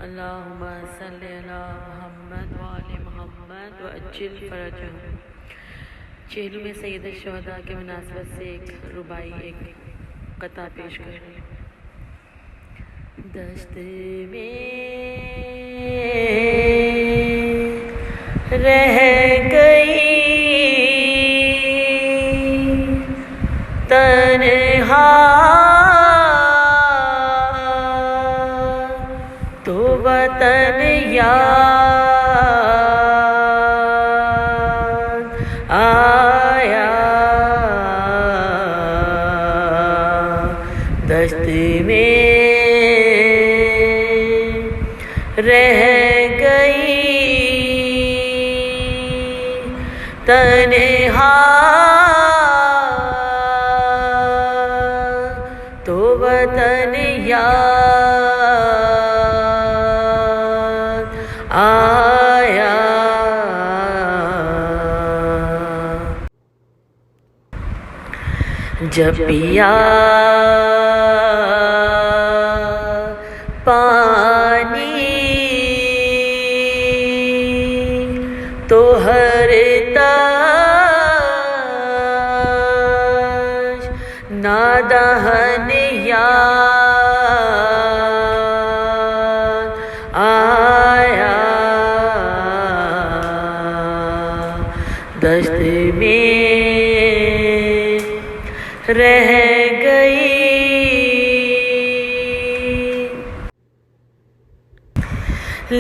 अल्लाहुम्मा सल्ली अला मुहम्मद व आले मुहम्मद व अज्जिल फरजहम। चेहलू में सैयद शुहदा के मुनासबत से एक रुबाई एक कता पेश कर रही हूँ। दश्त में रह गई तन्हा तो वतन याद आया। दश्त में रह गई तन्हा तो वतन याद आया। जब पिया पानी तो हर ताश नादहन याद आया। दश्त में रह गई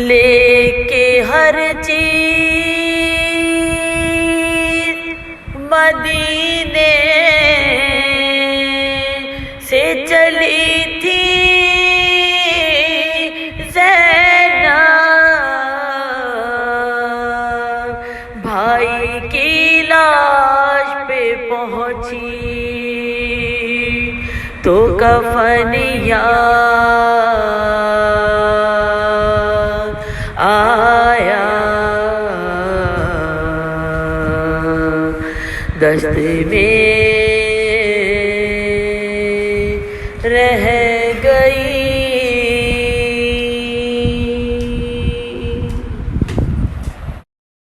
लेके हर चीज मदीने से चली थी ज़ैनब। भाई की लाश पे पहुंची तो कफन याद आया। दश्त में रह